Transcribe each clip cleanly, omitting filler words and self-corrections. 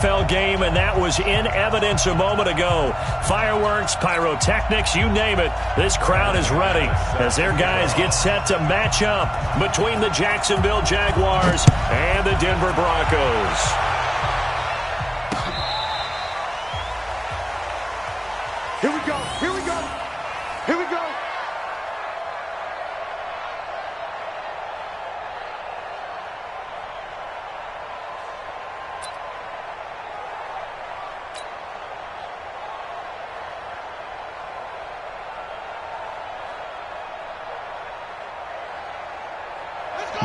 Game, and that was in evidence a moment ago. Fireworks, pyrotechnics, you name it. This crowd is ready as their guys get set to match up between the Jacksonville Jaguars and the Denver Broncos. Here we go. Here we go. Here we go.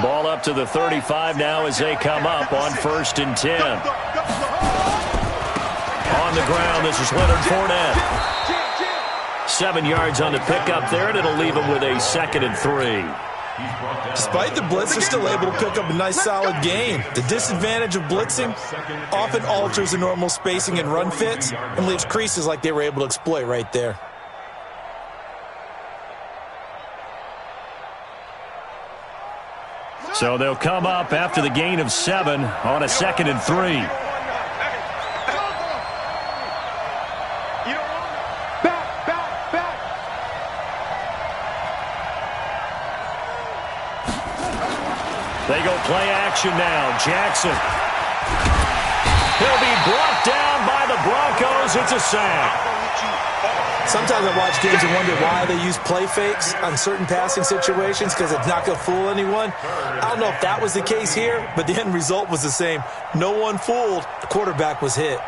Ball up to the 35 now as they come up on 1st and 10. On the ground, this is Leonard Fournette. 7 yards on the pickup there, and it'll leave him with a 2nd and 3. Despite the blitz, they're still able to pick up a nice solid gain. The disadvantage of blitzing often alters the normal spacing and run fits and leaves creases like they were able to exploit right there. So they'll come up after the gain of 7 on a 2nd and 3. They go play action now. Jackson. He'll be brought down by the Broncos. It's a sack. Sometimes I watch games and wonder why they use play fakes on certain passing situations because it's not going to fool anyone. I don't know if that was the case here, but the end result was the same. No one fooled. The quarterback was hit.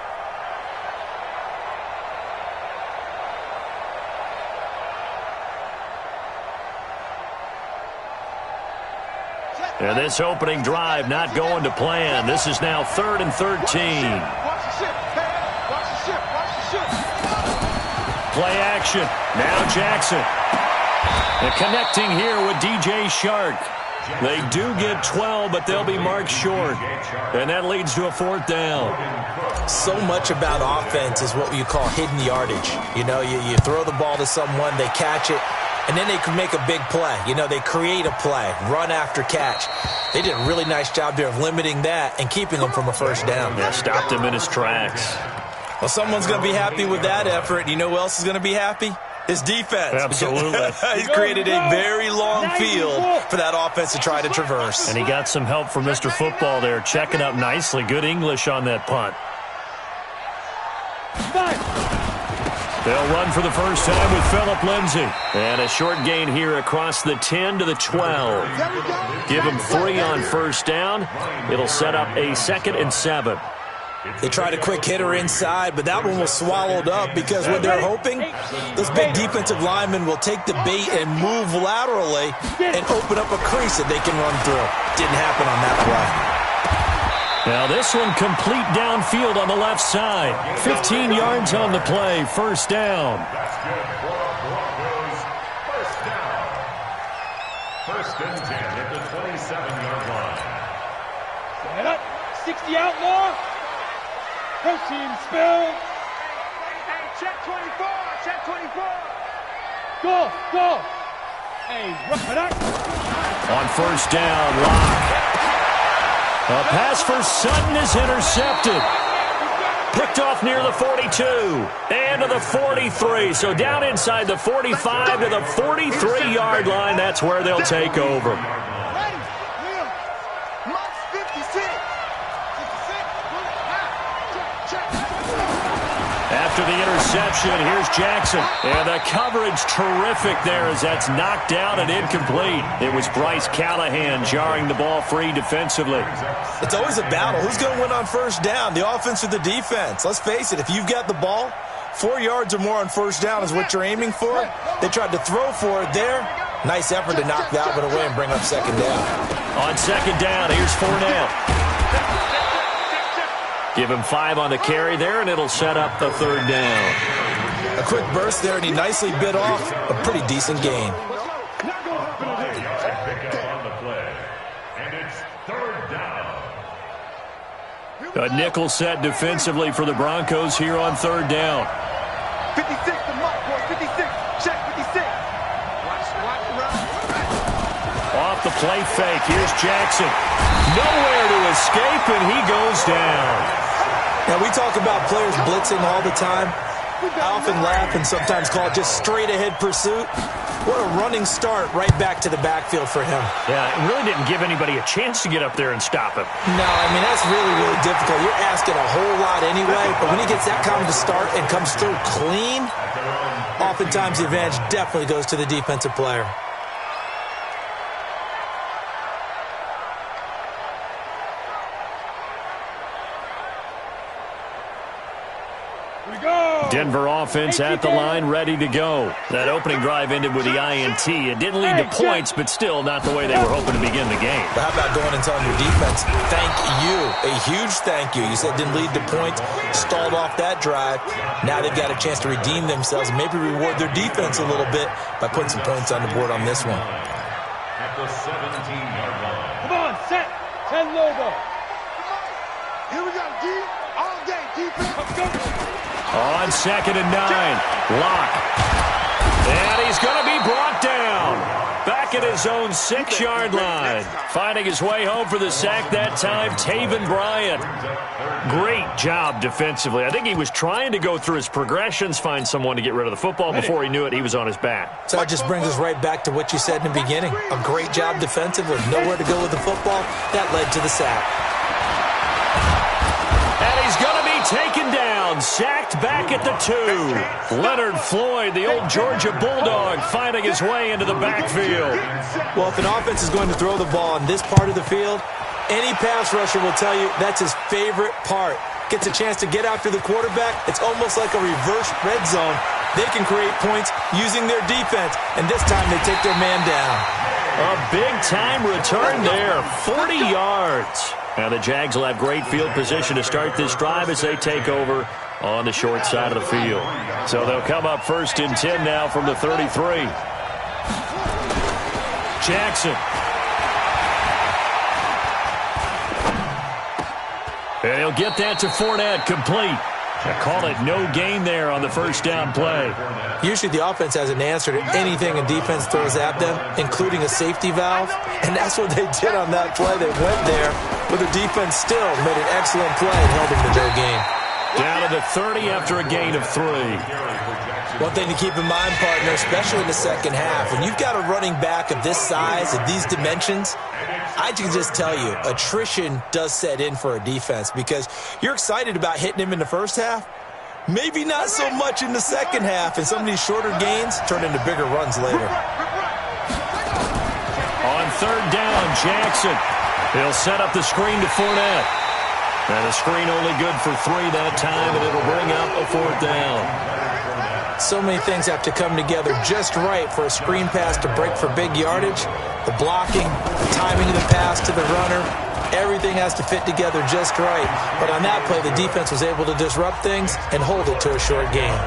And this opening drive not going to plan. This is now 3rd and 13. Play action. Now Jackson. And connecting here with DJ Shark. They do get 12, but they'll be marked short. And that leads to a 4th down. So much about offense is what you call hidden yardage. You know, you throw the ball to someone, they catch it, and then they can make a big play. You know, they create a play, run after catch. They did a really nice job there of limiting that and keeping them from a 1st down. Yeah, stopped him in his tracks. Well, someone's going to be happy with that effort. You know who else is going to be happy? His defense. Absolutely. He's created a very long field for that offense to try to traverse. And he got some help from Mr. Football there, checking up nicely. Good English on that punt. They'll run for the first time with Phillip Lindsay. And a short gain here across the 10 to the 12. Give him 3 on 1st down. It'll set up a 2nd and 7. They tried a quick hitter inside, but that one was swallowed up because what they're hoping, those big defensive linemen will take the bait and move laterally and open up a crease that they can run through. Didn't happen on that play. Now this one complete downfield on the left side. 15 yards on the play, 1st down. First and 10 at the 27-yard line. Set up. 60 outlaw. First team spill. Hey, check 24. Check 24. Go. Hey, rough it up. On 1st down, Locke. A pass for Sutton is intercepted. Picked off near the 42 and to the 43. So down inside the 45 to the 43-yard line. That's where they'll take over. After the interception, here's Jackson. And the coverage terrific there as that's knocked down and incomplete. It was Bryce Callahan jarring the ball free defensively. It's always a battle. Who's going to win on 1st down, the offense or the defense? Let's face it, if you've got the ball, 4 yards or more on 1st down is what you're aiming for. They tried to throw for it there. Nice effort to knock that one away and bring up 2nd down. On 2nd down, here's Fournette. Give him 5 on the carry there, and it'll set up the 3rd down. A quick burst there, and he nicely bit off a pretty decent gain. A nickel set defensively for the Broncos here on 3rd down. 56, the mark, boy. 56. Check 56. Off the play fake, here's Jackson. Nowhere to escape, and he goes down. Now, we talk about players blitzing all the time. I often laugh and sometimes call it just straight-ahead pursuit. What a running start right back to the backfield for him. Yeah, it really didn't give anybody a chance to get up there and stop him. No, I mean, that's really, really difficult. You're asking a whole lot anyway, but when he gets that kind of a start and comes through clean, oftentimes the advantage definitely goes to the defensive player. Denver offense at the line, ready to go. That opening drive ended with the INT. It didn't lead to points, but still not the way they were hoping to begin the game. But how about going and telling your defense, thank you, a huge thank you. You said it didn't lead to points, stalled off that drive. Now they've got a chance to redeem themselves and maybe reward their defense a little bit by putting some points on the board on this one. At the 17-yard line. Come on, set. 10 logo. Here we go, D. All day, defense. Let's go. On 2nd and 9, Locke. And he's going to be brought down. Back at his own 6-yard line. Finding his way home for the sack that time, Taven Bryan. Great job defensively. I think he was trying to go through his progressions, find someone to get rid of the football. Before he knew it, he was on his back. So that just brings us right back to what you said in the beginning. A great job defensively. Nowhere to go with the football. That led to the sack. And he's going to be taken down, sacked back at the 2. Leonard Floyd, the old Georgia Bulldog, finding his way into the backfield. Well, if an offense is going to throw the ball in this part of the field, any pass rusher will tell you that's his favorite part. Gets a chance to get after the quarterback. It's almost like a reverse red zone. They can create points using their defense, and this time they take their man down. A big-time return there, 40 yards. Now the Jags will have great field position to start this drive as they take over on the short side of the field. So they'll come up 1st and 10 now from the 33. Jackson. And he'll get that to Fournette, complete. I call it no gain there on the 1st down play. Usually the offense has an answer to anything a defense throws at them, including a safety valve, and that's what they did on that play. They went there, but the defense still made an excellent play and held them to no gain. Down to the 30 after a gain of 3. One thing to keep in mind, partner, especially in the second half, when you've got a running back of this size, of these dimensions, I can just tell you, attrition does set in for a defense because you're excited about hitting him in the first half, maybe not so much in the second half, and some of these shorter gains turn into bigger runs later. On 3rd down, Jackson. He'll set up the screen to Fournette. And the screen only good for 3 that time, and it'll bring up a 4th down. So many things have to come together just right for a screen pass to break for big yardage. The blocking, the timing of the pass to the runner, everything has to fit together just right. But on that play, the defense was able to disrupt things and hold it to a short gain.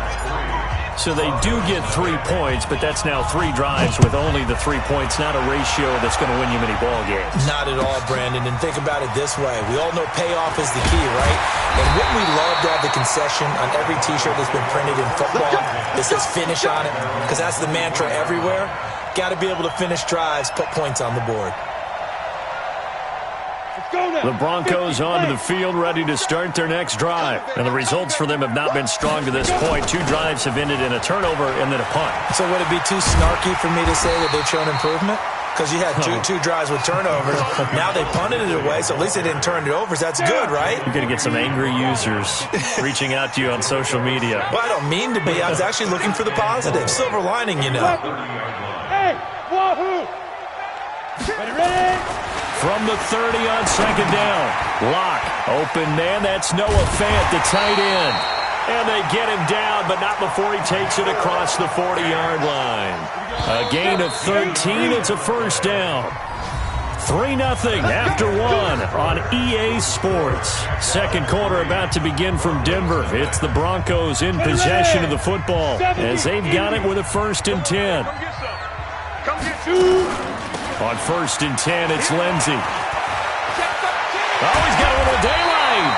So they do get 3 points, but that's now 3 drives with only the 3 points, not a ratio that's going to win you many ball games. Not at all, Brandon. And think about it this way. We all know payoff is the key, right? And wouldn't we love to have the concession on every T-shirt that's been printed in football that says finish on it? Because that's the mantra everywhere. Got to be able to finish drives, put points on the board. The Broncos onto the field, ready to start their next drive. And the results for them have not been strong to this point. 2 drives have ended in a turnover and then a punt. So would it be too snarky for me to say that they've shown improvement? Because you had two drives with turnovers. Now they punted it away, so at least they didn't turn it over. So that's good, right? You're going to get some angry users reaching out to you on social media. Well, I don't mean to be. I was actually looking for the positive. Silver lining, you know. Hey, wahoo! Ready? From the 30 on 2nd down. Locke, open man. That's Noah Fant, the tight end. And they get him down, but not before he takes it across the 40-yard line. A gain of 13. It's a 1st down. 3-0 after 1 on EA Sports. 2nd quarter about to begin from Denver. It's the Broncos in possession of the football as they've got it with a 1st and 10. Come get you! On 1st and 10, it's Lindsey. Oh, he's got a little daylight.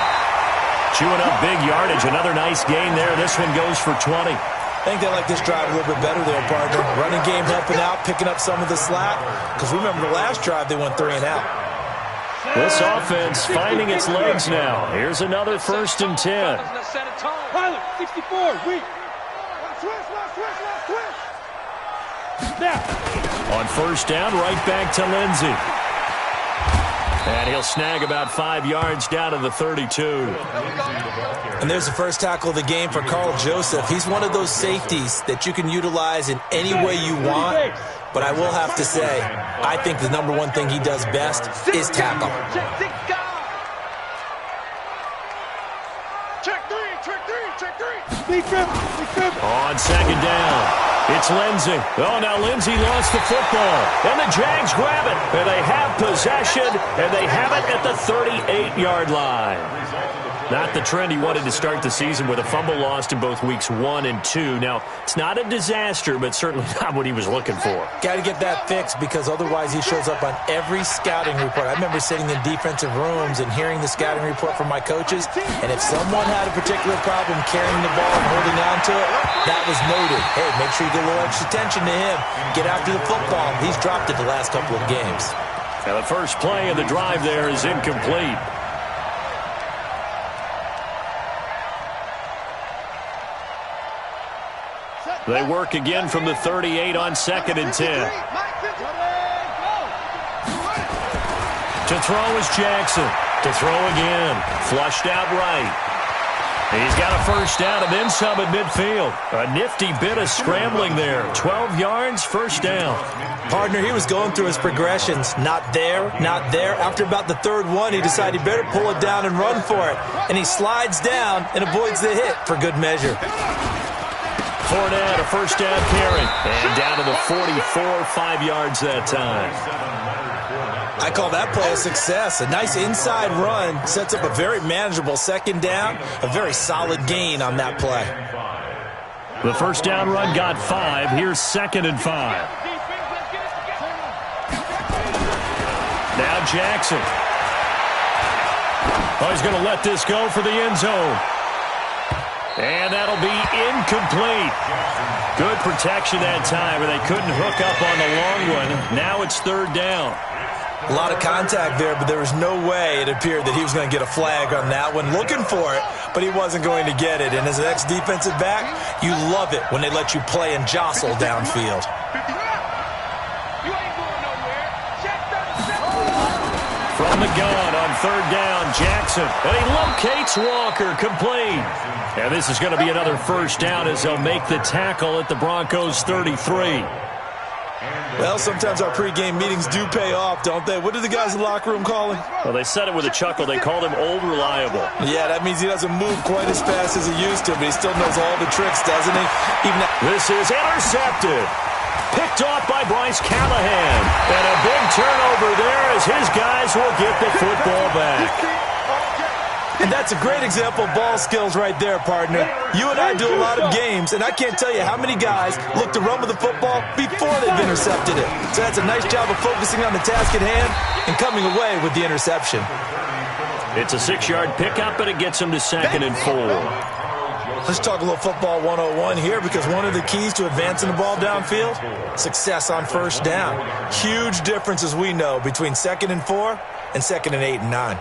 Chewing up big yardage. Another nice gain there. This one goes for 20. I think they like this drive a little bit better there, partner. Running game helping out, picking up some of the slack. Because remember the last drive, they went 3 and out. This offense finding its legs now. Here's another 1st and 10. Pilot, 64, weak. Switch. Now. On 1st down, right back to Lindsey. And he'll snag about 5 yards down to the 32. And there's the first tackle of the game for Carl Joseph. He's one of those safeties that you can utilize in any way you want. But I will have to say, I think the number one thing he does best is tackle. Check three. On 2nd down, it's Lindsey. Oh, now Lindsey lost the football. And the Jags grab it. And they have possession, and they have it at the 38-yard line. Not the trend he wanted to start the season with a fumble lost in both weeks 1 and 2. Now, it's not a disaster, but certainly not what he was looking for. Got to get that fixed because otherwise he shows up on every scouting report. I remember sitting in defensive rooms and hearing the scouting report from my coaches, and if someone had a particular problem carrying the ball and holding on to it, that was noted. Hey, make sure you get a little extra attention to him. Get after the football. He's dropped it the last couple of games. Now, the first play of the drive there is incomplete. They work again from the 38 on 2nd and 10. To throw is Jackson. To throw again. Flushed out right. He's got a 1st down and then some at midfield. A nifty bit of scrambling there. 12 yards, 1st down. Partner, he was going through his progressions. Not there, not there. After about the 3rd one, he decided he better pull it down and run for it. And he slides down and avoids the hit for good measure. Fournette, a 1st down carry. And down to the 44, 5 yards that time. I call that play a success. A nice inside run sets up a very manageable 2nd down. A very solid gain on that play. The 1st down run got 5. Here's 2nd and 5. Now Jackson. Oh, he's going to let this go for the end zone. And that'll be incomplete. Good protection that time, and they couldn't hook up on the long one. Now it's 3rd down. A lot of contact there, but there was no way it appeared that he was going to get a flag on that one. Looking for it, but he wasn't going to get it. And as an ex-defensive back, you love it when they let you play and jostle downfield. From the gun on 3rd down, Jackson. And he locates Walker, complete. And this is going to be another 1st down as they'll make the tackle at the Broncos' 33. Well, sometimes our pregame meetings do pay off, don't they? What do the guys in the locker room call him? Well, they said it with a chuckle. They called him Old Reliable. Yeah, that means he doesn't move quite as fast as he used to, but he still knows all the tricks, doesn't he? This is intercepted. Picked off by Bryce Callahan. And a big turnover there as his guys will get the football back. And that's a great example of ball skills right there, partner. You and I do a lot of games, and I can't tell you how many guys look to run with the football before they've intercepted it. So that's a nice job of focusing on the task at hand and coming away with the interception. It's a 6-yard pickup, but it gets them to 2nd and 4. Let's talk a little football 101 here, because one of the keys to advancing the ball downfield, success on 1st down. Huge difference, as we know, between 2nd and 4 and 2nd and 8 and 9.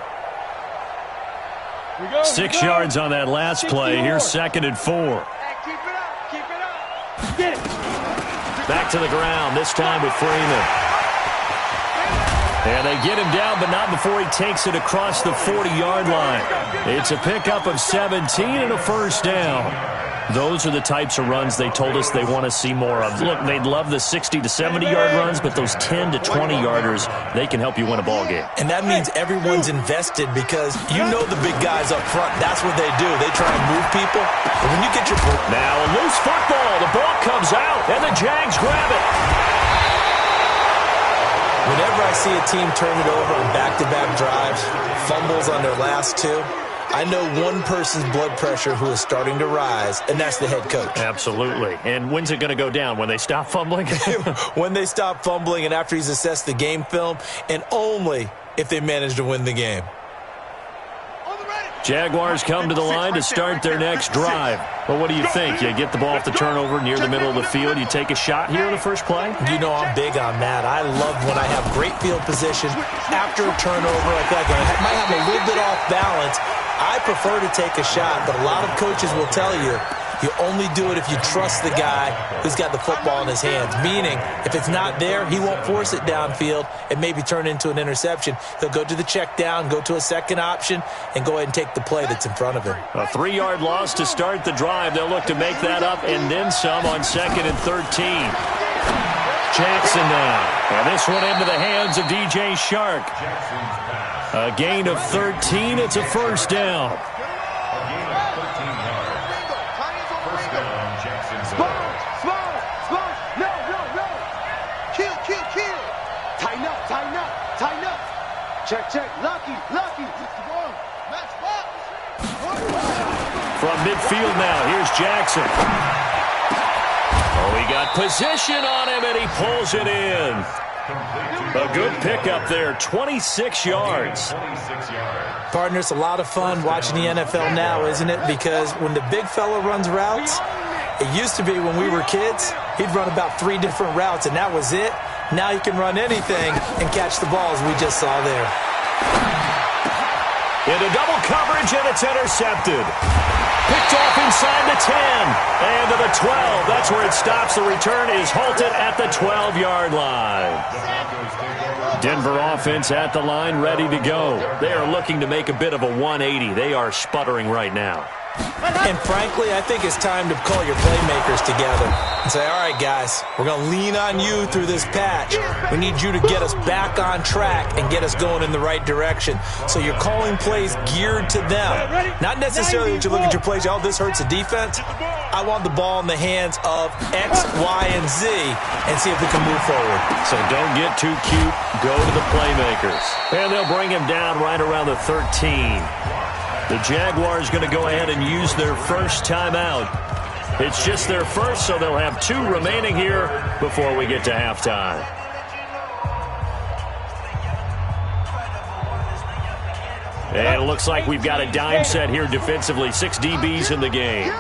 6 yards on that last play. Here's 2nd and 4. Keep it up. Get it. Back to the ground, this time with Freeman. And they get him down, but not before he takes it across the 40-yard line. It's a pickup of 17 and a 1st down. Those are the types of runs they told us they want to see more of. Look, they'd love the 60 to 70-yard runs, but those 10 to 20-yarders, they can help you win a ball game. And that means everyone's invested, because you know the big guys up front. That's what they do. They try and move people. But when you get your... Now a loose football. The ball comes out, and the Jags grab it. Whenever I see a team turn it over on back-to-back drives, fumbles on their last 2, I know one person's blood pressure who is starting to rise, and that's the head coach. Absolutely. And when's it going to go down? When they stop fumbling? When they stop fumbling and after he's assessed the game film, and only if they manage to win the game. On the ready. Jaguars come to the line to start their next drive. Well, what do you think? You get the ball off the turnover near the middle of the field. You take a shot here in the first play? You know I'm big on that. I love when I have great field position after a turnover like that. I might have a little bit off balance. I prefer to take a shot, but a lot of coaches will tell you, you only do it if you trust the guy who's got the football in his hands. Meaning, if it's not there, he won't force it downfield and maybe turn it into an interception. He'll go to the check down, go to a second option, and go ahead and take the play that's in front of him. A 3-yard loss to start the drive. They'll look to make that up and then some on 2nd and 13. Jackson now. And this one into the hands of DJ Shark. A gain of 13. It's a first down. Check. Lucky. From midfield now, here's Jackson. Oh, he got position on him, and he pulls it in. A good pickup there, 26 yards. Partner, it's a lot of fun watching the NFL now, isn't it? Because when the big fella runs routes, it used to be when we were kids, he'd run about 3 different routes, and that was it. Now you can run anything and catch the balls we just saw there. Into double coverage, and it's intercepted. Picked off inside the 10 and to the 12. That's where it stops. The return is halted at the 12-yard line. Denver offense at the line, ready to go. They are looking to make a bit of a 180. They are sputtering right now. And frankly, I think it's time to call your playmakers together and say, all right, guys, we're going to lean on you through this patch. We need you to get us back on track and get us going in the right direction. So you're calling plays geared to them. Not necessarily that you look at your plays, oh, this hurts the defense. I want the ball in the hands of X, Y, and Z and see if we can move forward. So don't get too cute. Go to the playmakers. And they'll bring him down right around the 13. The Jaguars going to go ahead and use their first timeout. It's just their first, so they'll have 2 remaining here before we get to halftime. And it looks like we've got a dime set here defensively. 6 DBs in the game.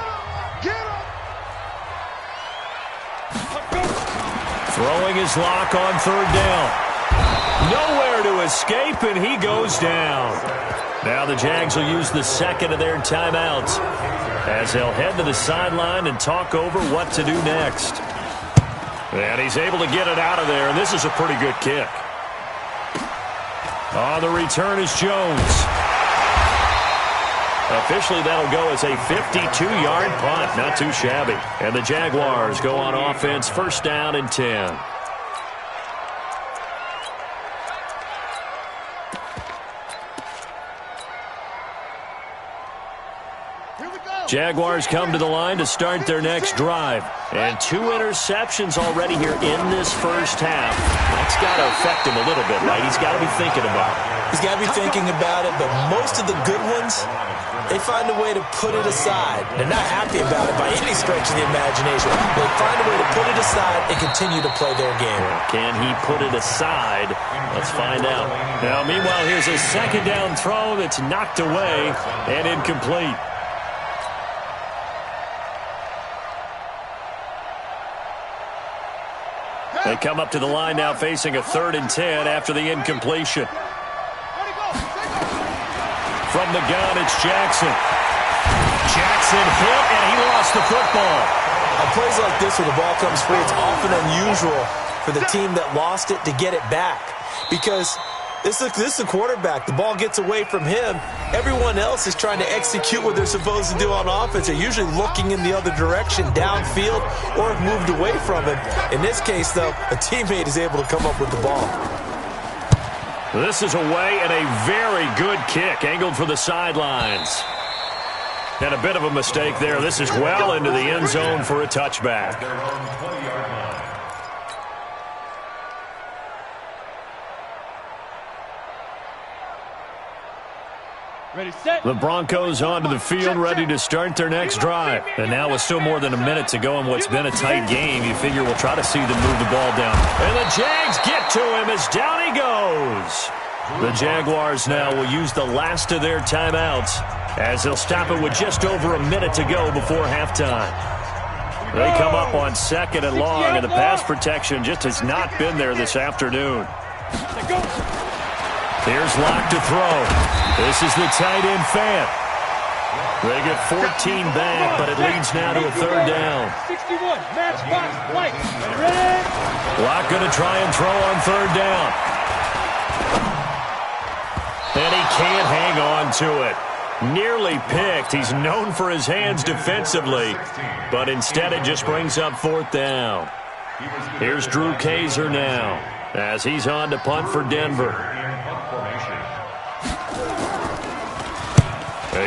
Throwing his lock on 3rd down. Nowhere to escape, and he goes down. Now the Jags will use the 2nd of their timeouts as they'll head to the sideline and talk over what to do next. And he's able to get it out of there, and this is a pretty good kick. On the return is Jones. Officially, that'll go as a 52-yard punt. Not too shabby. And the Jaguars go on offense, 1st down and 10. Jaguars come to the line to start their next drive. And 2 interceptions already here in this first half. That's got to affect him a little bit, right? He's got to be thinking about it. He's got to be thinking about it, but most of the good ones, they find a way to put it aside. They're not happy about it by any stretch of the imagination. They find a way to put it aside and continue to play their game. Can he put it aside? Let's find out. Now, meanwhile, here's a 2nd down throw that's knocked away and incomplete. They come up to the line now facing a 3rd and 10 after the incompletion. From the gun, it's Jackson. Jackson hit, and he lost the football. On plays like this where the ball comes free, it's often unusual for the team that lost it to get it back. Because this is the quarterback. The ball gets away from him. Everyone else is trying to execute what they're supposed to do on offense. They're usually looking in the other direction, downfield, or have moved away from him. In this case, though, a teammate is able to come up with the ball. This is away and a very good kick, angled for the sidelines. And a bit of a mistake there. This is well into the end zone for a touchback. Ready, set. The Broncos onto the field, ready to start their next drive. And now with still more than a minute to go in what's been a tight game, you figure we'll try to see them move the ball down. And the Jags get to him as down he goes. The Jaguars now will use the last of their timeouts as they'll stop it with just over a minute to go before halftime. They come up on 2nd and long, and the pass protection just has not been there this afternoon. Here's Locke to throw. This is the tight end Fant. They get 14 back, but it leads now to a 3rd down. 61, match box, light, ready. Locke going to try and throw on 3rd down. And he can't hang on to it. Nearly picked. He's known for his hands defensively, but instead it just brings up 4th down. Here's Drew Kaiser now as he's on to punt for Denver.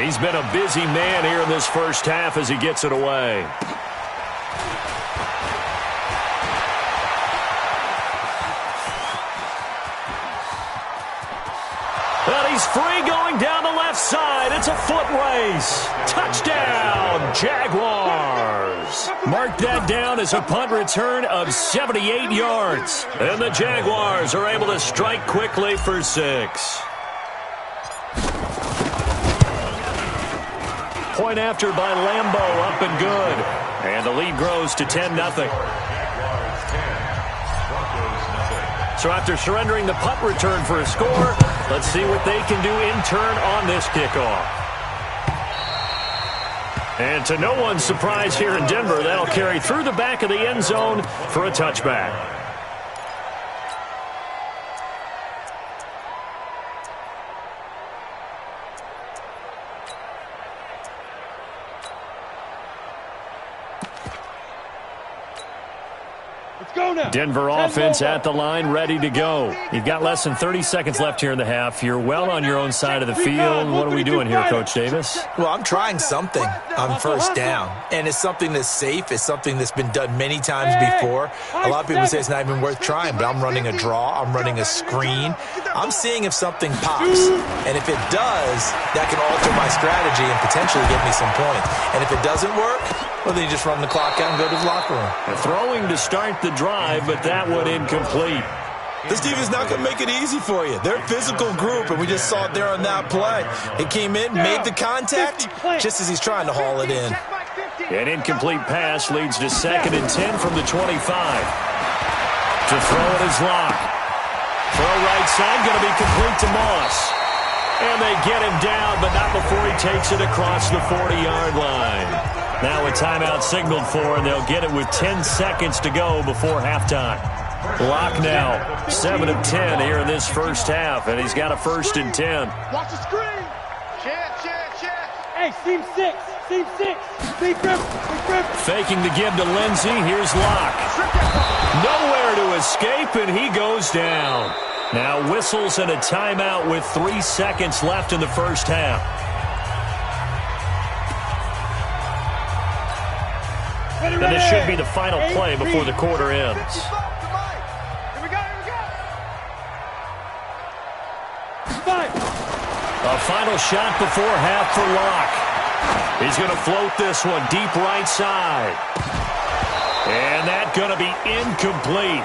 He's been a busy man here in this first half as he gets it away. And he's free going down the left side. It's a foot race. Touchdown, Jaguars. Mark that down as a punt return of 78 yards. And the Jaguars are able to strike quickly for 6. Point after by Lambeau, up and good. And the lead grows to 10-0. So after surrendering the punt return for a score, let's see what they can do in turn on this kickoff. And to no one's surprise here in Denver, that'll carry through the back of the end zone for a touchback. Denver offense at the line, ready to go. You've got less than 30 seconds left here in the half. You're well on your own side of the field. What are we doing here, Coach Davis? Well, I'm trying something on 1st down, and it's something that's safe. It's something that's been done many times before. A lot of people say it's not even worth trying, but I'm running a draw. I'm running a screen. I'm seeing if something pops, and if it does, that can alter my strategy and potentially get me some points. And if it doesn't work, well, then you just run the clock out and go to the locker room. Throwing to start the drive, but that one incomplete. This defense is not going to make it easy for you. They're a physical group, and we just saw it there on that play. It came in, made the contact, just as he's trying to haul it in. An incomplete pass leads to 2nd and 10 from the 25. To throw it is Locke. Throw right side, going to be complete to Moss. And they get him down, but not before he takes it across the 40-yard line. Now a timeout signaled for, and they'll get it with 10 seconds to go before halftime. Locke now, 7 of 10 here in this first half, and he's got a 1st and 10. Watch the screen. Check. Hey, seam 6. Big grip. Faking the give to Lindsey. Here's Locke. Nowhere to escape, and he goes down. Now whistles and a timeout with 3 seconds left in the first half. And this should be the final play before the quarter ends. Here we go. A final shot before half for Locke. He's going to float this one deep right side. And that's going to be incomplete.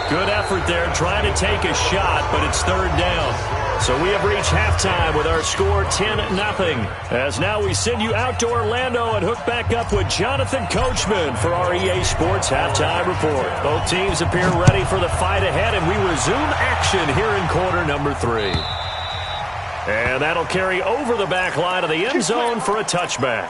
Good effort there trying to take a shot, but it's 3rd down. So we have reached halftime with our score 10-0. As now we send you out to Orlando and hook back up with Jonathan Coachman for our EA Sports Halftime Report. Both teams appear ready for the fight ahead, and we resume action here in quarter number 3. And that'll carry over the back line of the end zone for a touchback.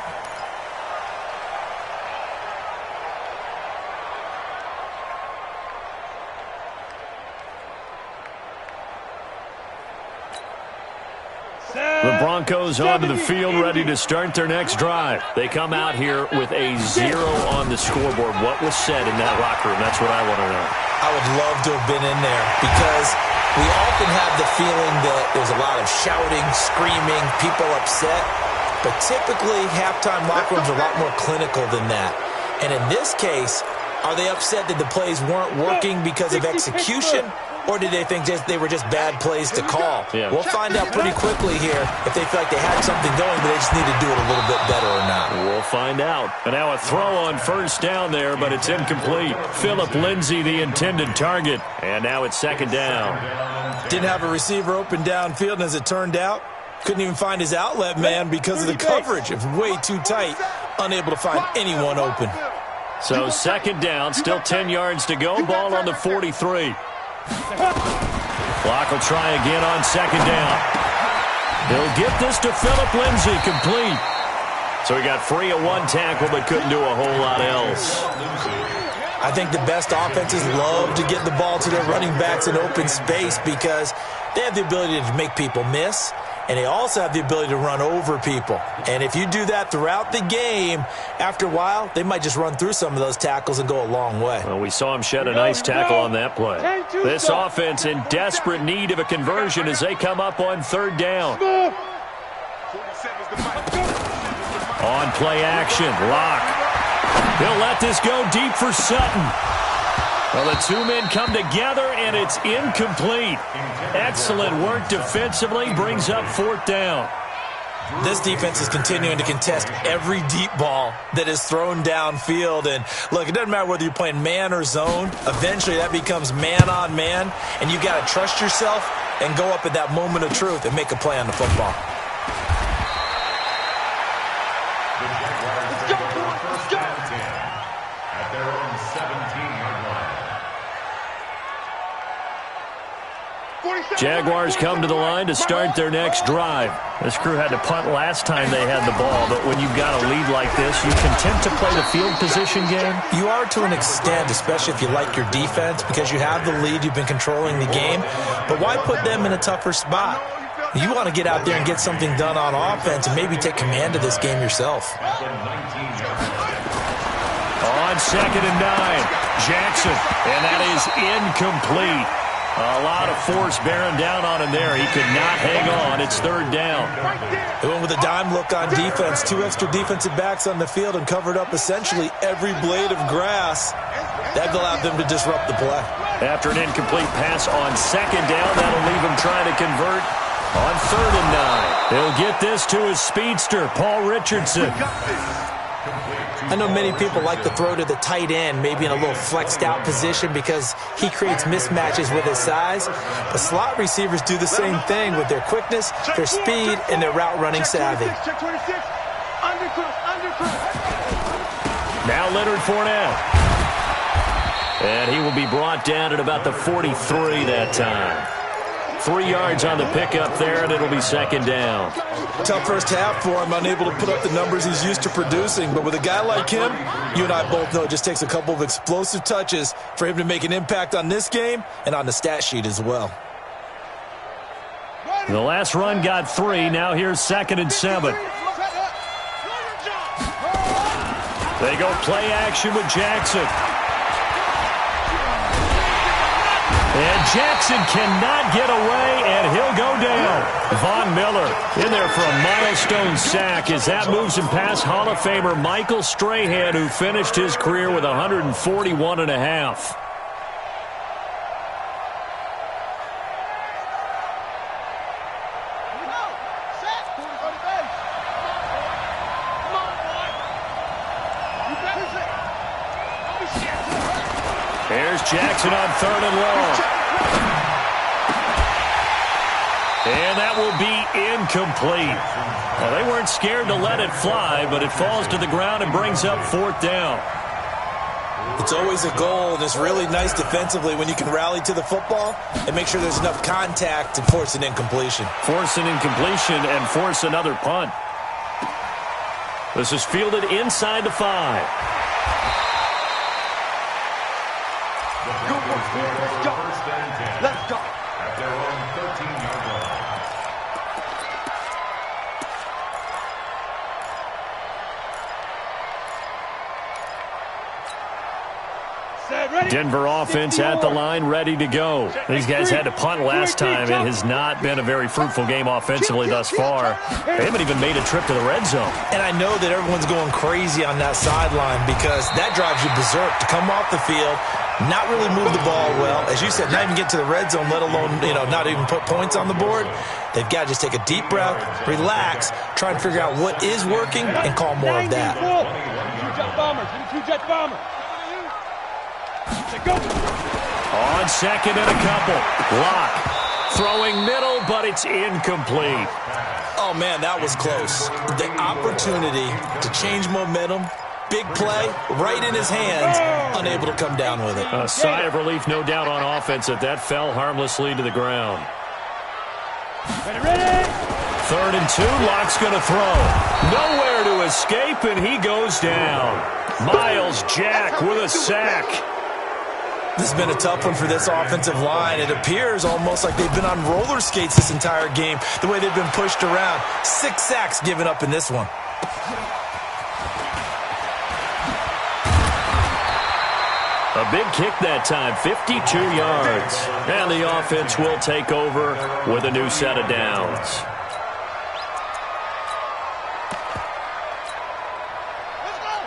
The Broncos onto the field, ready to start their next drive. They come out here with a 0 on the scoreboard. What was said in that locker room? That's what I want to know. I would love to have been in there because we often have the feeling that there's a lot of shouting, screaming, people upset. But typically, halftime locker rooms are a lot more clinical than that. And in this case, are they upset that the plays weren't working because of execution? Or did they think they were just bad plays to call? Yeah. We'll find out pretty quickly here if they feel like they had something going, but they just need to do it a little bit better or not. We'll find out. And now a throw on first down there, but it's incomplete. Philip Lindsay, the intended target. And now it's second down. Didn't have a receiver open downfield, and as it turned out, couldn't even find his outlet man because of the coverage. It was way too tight, unable to find anyone open. So second down, still 10 yards to go. Ball on the 43. Clock will try again on second down. He'll get this to Philip Lindsay, complete. So he got free of one tackle but couldn't do a whole lot else. I think the best offenses love to get the ball to their running backs in open space because they have the ability to make people miss, and they also have the ability to run over people. And if you do that throughout the game, after a while, they might just run through some of those tackles and go a long way. Well, we saw him shed a nice tackle on that play. This offense in desperate need of a conversion as they come up on third down. On play action, Locke. He'll let this go deep for Sutton. Well, the two men come together, and it's incomplete. Excellent work defensively, brings up fourth down. This defense is continuing to contest every deep ball that is thrown downfield. And, look, it doesn't matter whether you're playing man or zone. Eventually, that becomes man-on-man, and you've got to trust yourself and go up at that moment of truth and make a play on the football. Jaguars come to the line to start their next drive. This crew had to punt last time they had the ball, but when you've got a lead like this, you content to play the field position game? You are to an extent, especially if you like your defense, because you have the lead, you've been controlling the game. But why put them in a tougher spot? You want to get out there and get something done on offense and maybe take command of this game yourself. On second and 9, Jackson, and that is incomplete. A lot of force bearing down on him there. He could not hang on. It's third down. They went with a dime look on defense. 2 extra defensive backs on the field and covered up essentially every blade of grass. That allowed them to disrupt the play. After an incomplete pass on second down, that'll leave him trying to convert on third and 9. He'll get this to his speedster, Paul Richardson. I know many people like to throw to the tight end, maybe in a little flexed out position because he creates mismatches with his size. But slot receivers do the same thing with their quickness, their speed, and their route running savvy. Now Leonard Fournette. And he will be brought down at about the 43 that time. 3 yards on the pickup there, and it'll be second down. Tough first half for him, unable to put up the numbers he's used to producing. But with a guy like him, you and I both know it just takes a couple of explosive touches for him to make an impact on this game and on the stat sheet as well. The last run got 3. Now here's second and 7. They go play action with Jackson. And Jackson cannot get away, and he'll go down. Von Miller in there for a milestone sack as that moves him past Hall of Famer Michael Strahan, who finished his career with 141.5. Here's Jackson on third and long. And that will be incomplete. Well, they weren't scared to let it fly, but it falls to the ground and brings up fourth down. It's always a goal, and it's really nice defensively when you can rally to the football and make sure there's enough contact to force an incompletion. Force an incompletion and force another punt. This is fielded inside the 5. Let's go. At their own 13-yard line. Denver offense at the line, ready to go. These guys had to punt last time. It has not been a very fruitful game offensively thus far. They haven't even made a trip to the red zone. And I know that everyone's going crazy on that sideline because that drives you berserk to come off the field, not really move the ball well. As you said, not even get to the red zone, let alone, not even put points on the board. They've got to just take a deep breath, relax, try and figure out what is working, and call more of that. Two-jet bombers. On second and a couple. Lock. Throwing middle, but it's incomplete. Oh, man, that was close. The opportunity to change momentum, big play, right in his hands, unable to come down with it. A sigh of relief, no doubt, on offense that fell harmlessly to the ground. Ready? 3rd and 2, Lock's going to throw. Nowhere to escape, and he goes down. Miles Jack with a sack. This has been a tough one for this offensive line. It appears almost like they've been on roller skates this entire game, the way they've been pushed around. 6 sacks given up in this one. A big kick that time, 52 yards. And the offense will take over with a new set of downs.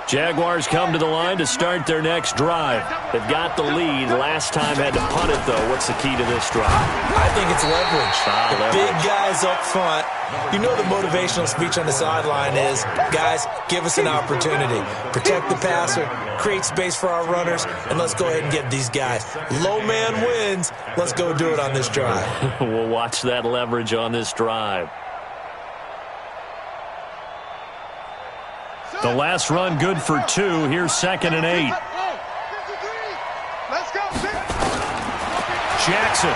Jaguars come to the line to start their next drive. They've got the lead. Last time had to punt it, though. What's the key to this drive? I think it's leverage. Leverage. Big guys up front. You know the motivational speech on the sideline is, guys, give us an opportunity. Protect the passer, create space for our runners, and let's go ahead and get these guys. Low man wins. Let's go do it on this drive. We'll watch that leverage on this drive. The last run good for 2. Here's 2nd and 8. Let's go. Jackson.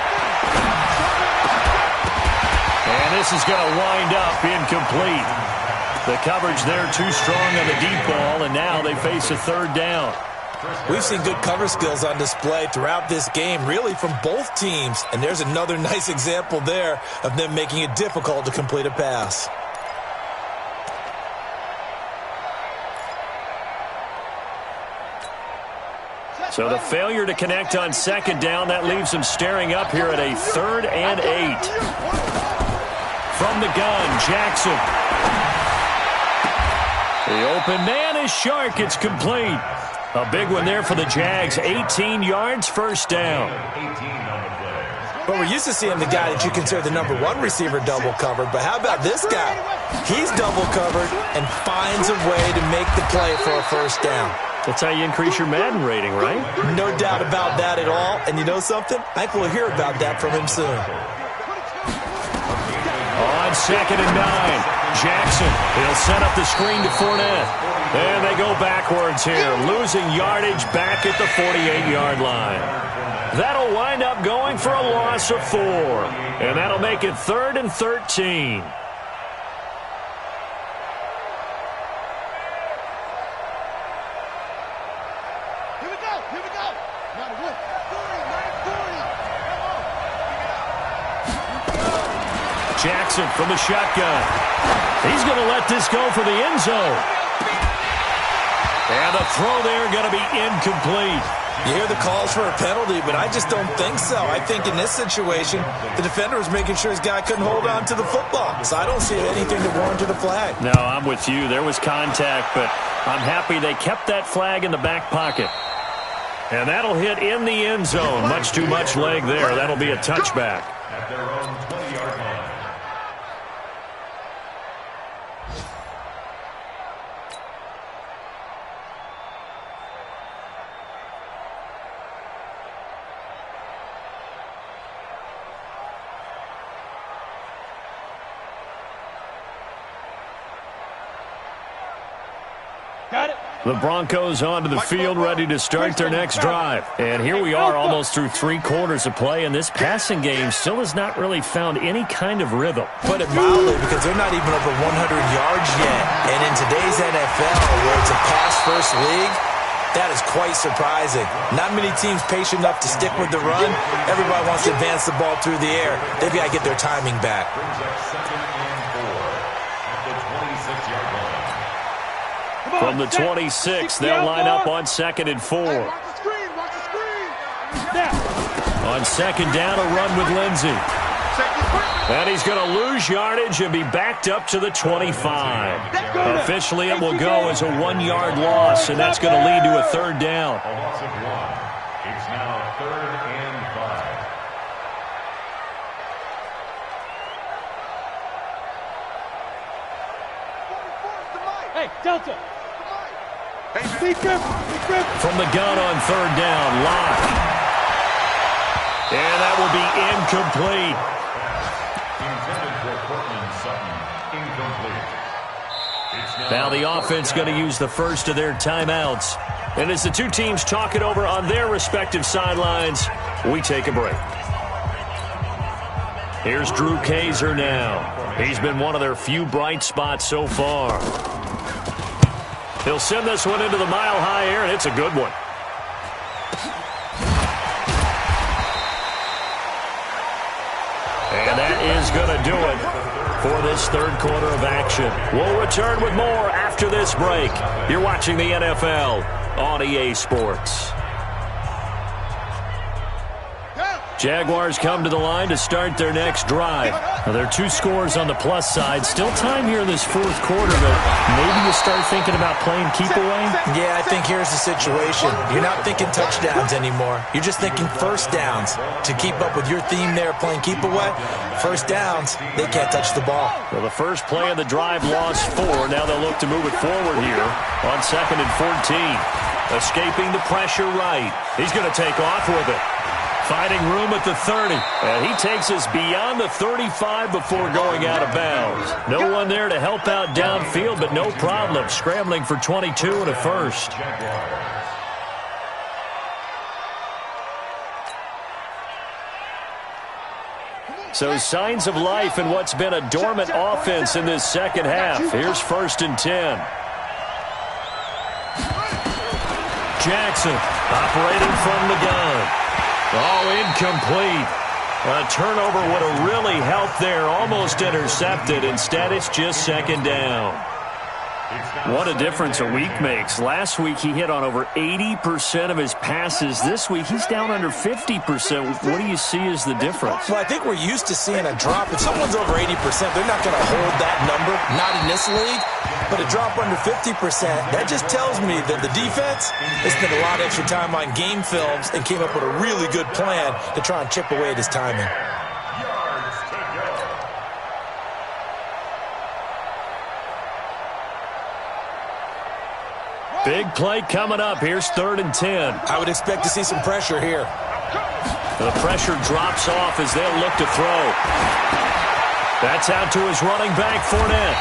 And this is going to wind up incomplete. The coverage there too strong on the deep ball, and now they face a 3rd down. We've seen good cover skills on display throughout this game, really from both teams. And there's another nice example there of them making it difficult to complete a pass. So the failure to connect on 2nd down, that leaves them staring up here at a 3rd and 8. From the gun, Jackson. The open man is Shark. It's complete. A big one there for the Jags. 18 yards, 1st down. Well, we're used to seeing the guy that you consider the #1 receiver double covered, but how about this guy? He's double covered and finds a way to make the play for a 1st down. That's how you increase your Madden rating, right? No doubt about that at all. And you know something? I think we'll hear about that from him soon. On 2nd and 9, Jackson. He'll set up the screen to Fournette. And they go backwards here, losing yardage back at the 48-yard line. That'll wind up going for a loss of 4. And that'll make it 3rd and 13. Jackson from the shotgun. He's going to let this go for the end zone. And the throw there going to be incomplete. You hear the calls for a penalty, but I just don't think so. I think in this situation, the defender was making sure his guy couldn't hold on to the football. So I don't see anything to warrant a flag. No, I'm with you. There was contact, but I'm happy they kept that flag in the back pocket. And that'll hit in the end zone. Much too much leg there. That'll be a touchback. At their own 20-yard line. The Broncos onto the field, ready to start their next drive. And here we are almost through 3 quarters of play, and this passing game still has not really found any kind of rhythm. Put it mildly, because they're not even over 100 yards yet. And in today's NFL, where it's a pass-first league, that is quite surprising. Not many teams patient enough to stick with the run. Everybody wants to advance the ball through the air. They've got to get their timing back. Brings up 2nd and 4 at the 26-yard line. From the 26, they'll line up on 2nd and 4. Watch the screen. On 2nd down, a run with Lindsey. And he's going to lose yardage and be backed up to the 25. Officially, it will go as a 1-yard loss, and that's going to lead to a 3rd down. A loss of 1. It's now 3rd and 5. Hey, Delta. From the gun on 3rd down, Locke. And that will be incomplete. Intended for Cortland Sutton. Incomplete. Now the offense going to use the first of their timeouts. And as the two teams talk it over on their respective sidelines, we take a break. Here's Drew Kaiser now. He's been one of their few bright spots so far. He'll send this one into the mile-high air, and it's a good one. And that is going to do it for this third quarter of action. We'll return with more after this break. You're watching the NFL on EA Sports. Jaguars come to the line to start their next drive. Now, there are 2 scores on the plus side. Still time here in this fourth quarter, but maybe you start thinking about playing keep away? Yeah, I think here's the situation. You're not thinking touchdowns anymore. You're just thinking first downs. To keep up with your theme there, playing keep away, first downs, they can't touch the ball. Well, the first play of the drive lost 4. Now they'll look to move it forward here on 2nd and 14. Escaping the pressure right. He's going to take off with it. Finding room at the 30. And he takes us beyond the 35 before going out of bounds. No one there to help out downfield, but no problem. Scrambling for 22 and a first. So signs of life in what's been a dormant offense in this second half. Here's 1st and 10. Jackson operating from the gun. Oh, incomplete. A turnover would have really helped there. Almost intercepted. Instead, it's just 2nd down. What a difference a week makes. Last week, he hit on over 80% of his passes. This week, he's down under 50%. What do you see as the difference? Well, I think we're used to seeing a drop. If someone's over 80%, they're not going to hold that number. Not in this league. But a drop under 50%, that just tells me that the defense has spent a lot of extra time on game films and came up with a really good plan to try and chip away at his timing. Big play coming up. Here's 3rd and 10. I would expect to see some pressure here. The pressure drops off as they'll look to throw. That's out to his running back, Fournette.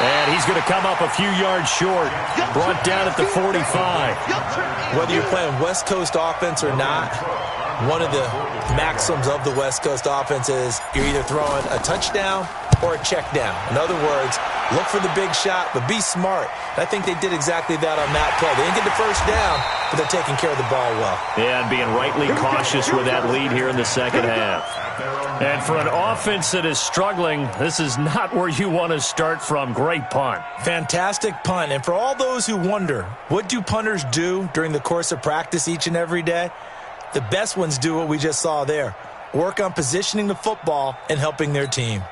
And he's going to come up a few yards short. Brought down at the 45. Whether you're playing West Coast offense or not, one of the maxims of the West Coast offense is you're either throwing a touchdown or a check down. In other words, look for the big shot, but be smart. And I think they did exactly that on that play. They didn't get the first down, but they're taking care of the ball well. Yeah, and being rightly cautious with that lead here in the second half. And for an offense that is struggling, this is not where you want to start from. Great punt. Fantastic punt. And for all those who wonder, what do punters do during the course of practice each and every day? The best ones do what we just saw there. Work on positioning the football and helping their team.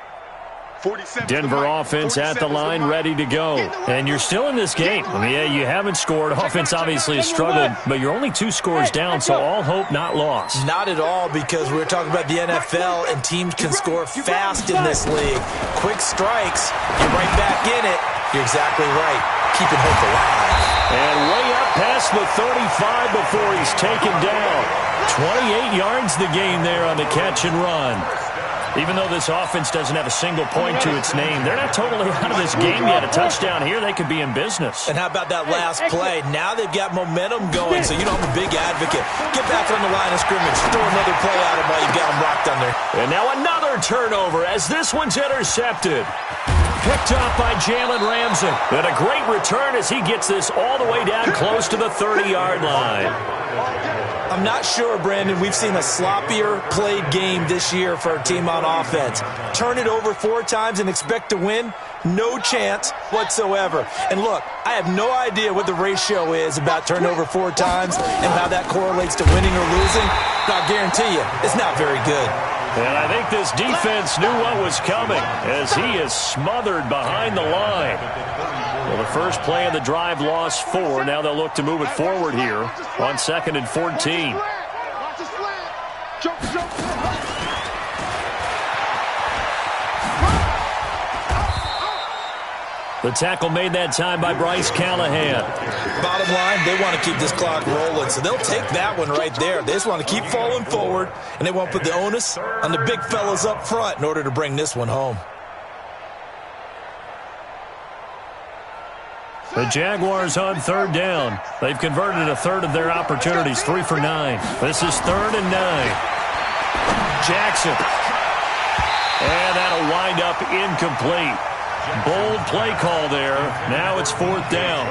Denver offense at the line, ready to go. And you're still in this game. I mean, yeah, you haven't scored. Offense obviously has struggled, but you're only 2 scores down, so all hope not lost. Not at all, because we're talking about the NFL, and teams can score fast in this league. Quick strikes, you're right back in it. You're exactly right. Keeping hope alive. And way up past the 35 before he's taken down. 28 yards the game there on the catch and run. Even though this offense doesn't have a single point to its name, they're not totally out of this game yet. A touchdown here, they could be in business. And how about that last play? Now they've got momentum going, so you know I'm a big advocate. Get back on the line of scrimmage. Throw another play at him while you've got him rocked under. And now another turnover as this one's intercepted. Picked up by Jalen Ramsey. And a great return as he gets this all the way down close to the 30-yard line. I'm not sure, Brandon, we've seen a sloppier played game this year for our team on offense. Turn it over 4 times and expect to win? No chance whatsoever. And look, I have no idea what the ratio is about turnover 4 times and how that correlates to winning or losing. But I'll guarantee you, it's not very good. And I think this defense knew what was coming as he is smothered behind the line. Well, the first play of the drive lost 4. Now they'll look to move it forward here on 2nd and 14. The tackle made that time by Bryce Callahan. Bottom line, they want to keep this clock rolling, so they'll take that one right there. They just want to keep falling forward, and they want to put the onus on the big fellas up front in order to bring this one home. The Jaguars on third down. They've converted a third of their opportunities, 3 for 9. This is 3rd and 9. Jackson. And that'll wind up incomplete. Bold play call there. Now it's 4th down.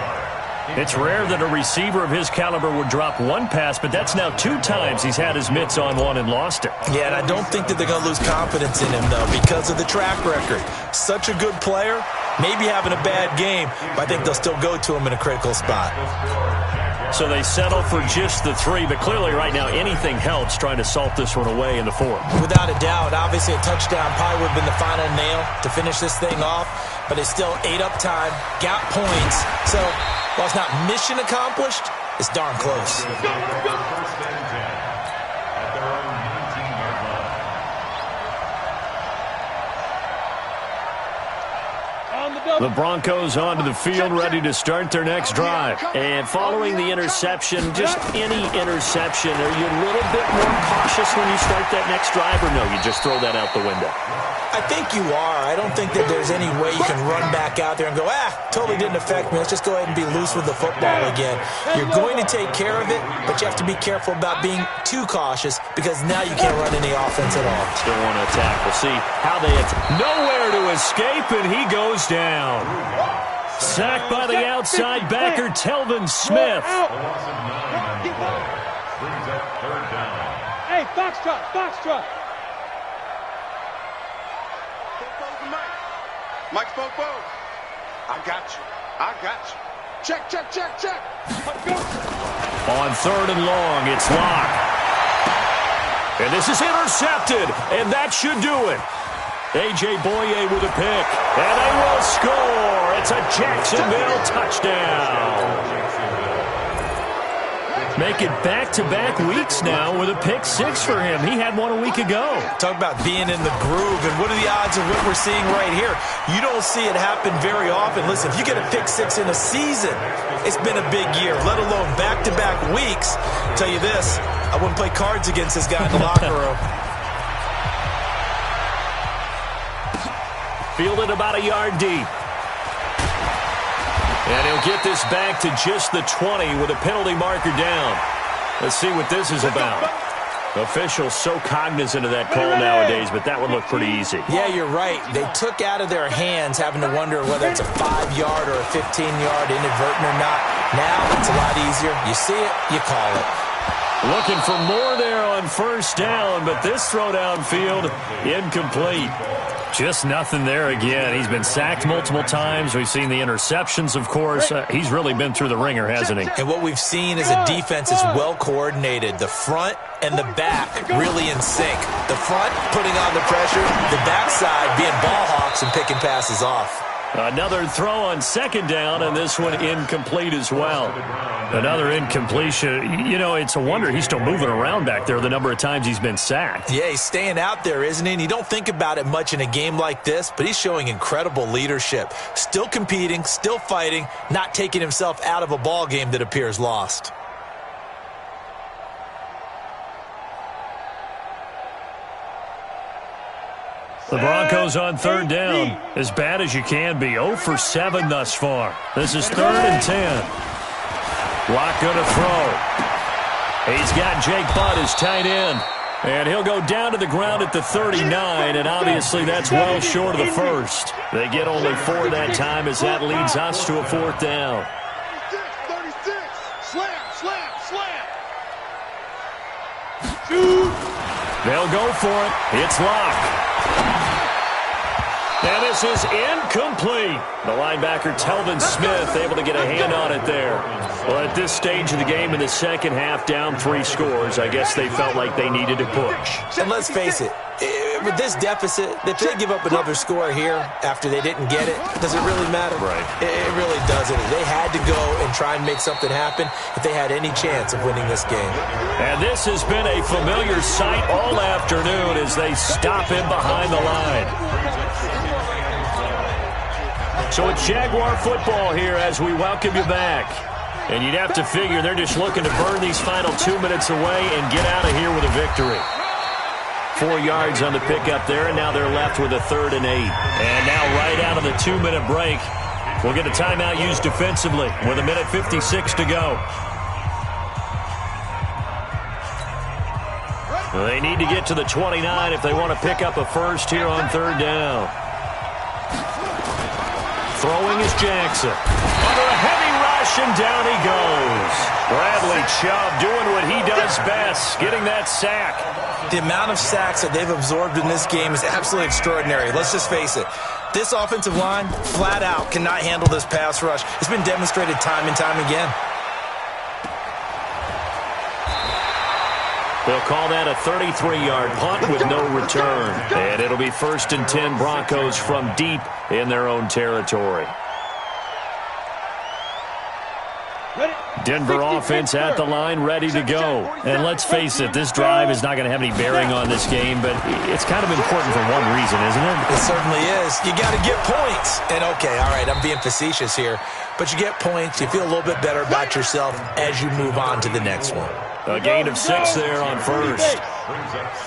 It's rare that a receiver of his caliber would drop one pass, but that's now 2 times he's had his mitts on one and lost it. Yeah, and I don't think that they're going to lose confidence in him, though, because of the track record. Such a good player, maybe having a bad game, but I think they'll still go to him in a critical spot. So they settle for just the 3, but clearly right now anything helps trying to salt this one away in the 4th. Without a doubt, obviously a touchdown probably would have been the final nail to finish this thing off, but they still ate up time, got points. So while it's not mission accomplished, it's darn close. The Broncos onto the field, ready to start their next drive. And following the interception, just any interception, are you a little bit more cautious when you start that next drive, or no, you just throw that out the window? I think you are. I don't think that there's any way you can run back out there and go, totally didn't affect me. Let's just go ahead and be loose with the football again. You're going to take care of it, but you have to be careful about being too cautious because now you can't run any offense at all. Still want to attack. We'll see how they attack. Nowhere to escape, and he goes down. Sacked by the outside backer, Telvin Smith. Hey, Foxtrot. Mike Popo. I got you. Check. On 3rd and long, it's Locke. And this is intercepted, and that should do it. A.J. Boye with a pick, and they will score. It's a Jacksonville touchdown. Make it back-to-back weeks now with a pick 6 for him. He had one a week ago. Talk about being in the groove, and what are the odds of what we're seeing right here? You don't see it happen very often. Listen, if you get a pick 6 in a season, it's been a big year, let alone back-to-back weeks. I'll tell you this, I wouldn't play cards against this guy in the locker room. Fielded about a yard deep. And he'll get this back to just the 20 with a penalty marker down. Let's see what this is about. Officials so cognizant of that call nowadays, but that would look pretty easy. Yeah, you're right. They took out of their hands having to wonder whether it's a 5-yard or a 15-yard inadvertent or not. Now it's a lot easier. You see it, you call it. Looking for more there on 1st down, but this throw downfield incomplete. Just nothing there again. He's been sacked multiple times. We've seen the interceptions, of course. He's really been through the ringer, hasn't he? And what we've seen is a defense that's well coordinated. The front and the back really in sync. The front putting on the pressure, the backside being ball hawks and picking passes off. Another throw on 2nd down, and this one incomplete as well. Another incompletion. You know, it's a wonder he's still moving around back there the number of times he's been sacked. Yeah, he's staying out there, isn't he? And you don't think about it much in a game like this, but he's showing incredible leadership. Still competing, still fighting, not taking himself out of a ball game that appears lost. The Broncos on 3rd down. As bad as you can be. 0 for 7 thus far. This is 3rd and 10. Locke going to throw. He's got Jake Butt as tight end. And he'll go down to the ground at the 39, and obviously that's well short of the first. They get only 4 that time as that leads us to a 4th down. 36. Slam. They'll go for it. It's Locke. And this is incomplete. The linebacker, Telvin Smith, able to get a hand on it there. Well, at this stage of the game in the second half, down 3 scores, I guess they felt like they needed to push. And let's face it, with this deficit, if they give up another score here after they didn't get it, does it really matter? Right. It really doesn't. They had to go and try and make something happen if they had any chance of winning this game. And this has been a familiar sight all afternoon as they stop him behind the line. So it's Jaguar football here as we welcome you back. And you'd have to figure they're just looking to burn these final 2 minutes away and get out of here with a victory. 4 yards on the pickup there, and now they're left with a 3rd and 8. And now right out of the 2-minute break, we'll get a timeout used defensively with 1:56 to go. They need to get to the 29 if they want to pick up a first here on 3rd down. Throwing is Jackson. Under a heavy rush, and down he goes. Bradley Chubb doing what he does best, getting that sack. The amount of sacks that they've absorbed in this game is absolutely extraordinary. Let's just face it. This offensive line, flat out, cannot handle this pass rush. It's been demonstrated time and time again. They'll call that a 33-yard punt with no return. And it'll be 1st and 10 Broncos from deep in their own territory. Denver offense at the line, ready to go. And let's face it, this drive is not going to have any bearing on this game, but it's kind of important for one reason, isn't it? It certainly is. You got to get points. And, okay, all right, I'm being facetious here. But you get points, you feel a little bit better about yourself as you move on to the next one. A gain of 6 there on first.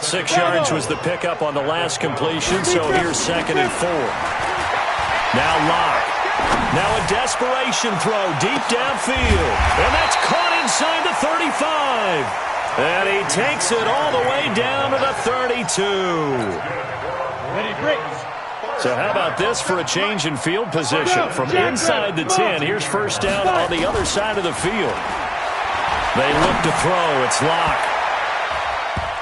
6 yards was the pickup on the last completion, so here's 2nd and 4. Now Locke. Now a desperation throw deep downfield. And that's caught inside the 35. And he takes it all the way down to the 32. So how about this for a change in field position? From inside the 10, here's 1st down on the other side of the field. They look to throw. It's Locke.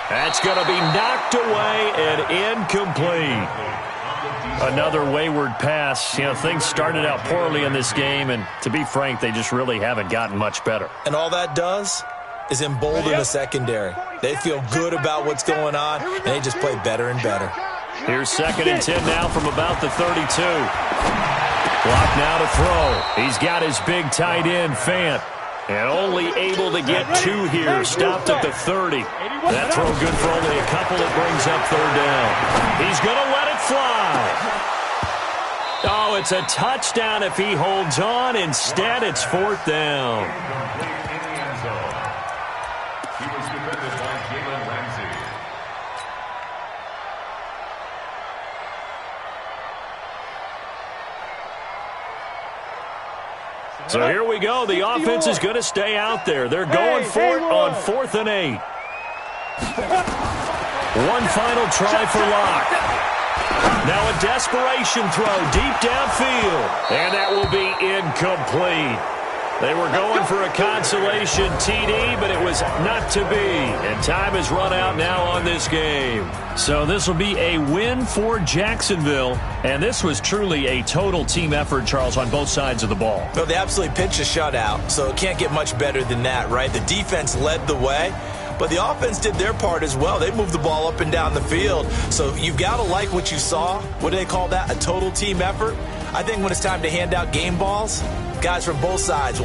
That's going to be knocked away and incomplete. Another wayward pass. You know, things started out poorly in this game, and to be frank, they just really haven't gotten much better. And all that does is embolden the secondary. They feel good about what's going on, and they just play better and better. Here's 2nd and 10 now from about the 32. Clock now to throw. He's got his big tight end, Fant. And only able to get 2 here. Stopped at the 30. That throw good for only a couple. It brings up 3rd down. He's going to let it fly. Oh, it's a touchdown if he holds on. Instead, it's 4th down. He was defended by Jalen Ramsey. So here we go. The offense is going to stay out there. They're going for it on 4th and 8. One final try for Locke. Now a desperation throw deep downfield. And that will be incomplete. They were going for a consolation TD, but it was not to be. And time has run out now on this game. So this will be a win for Jacksonville. And this was truly a total team effort, Charles, on both sides of the ball. Well, they absolutely pitched a shutout, so it can't get much better than that, right? The defense led the way, but the offense did their part as well. They moved the ball up and down the field. So you've got to like what you saw. What do they call that? A total team effort? I think when it's time to hand out game balls, guys from both sides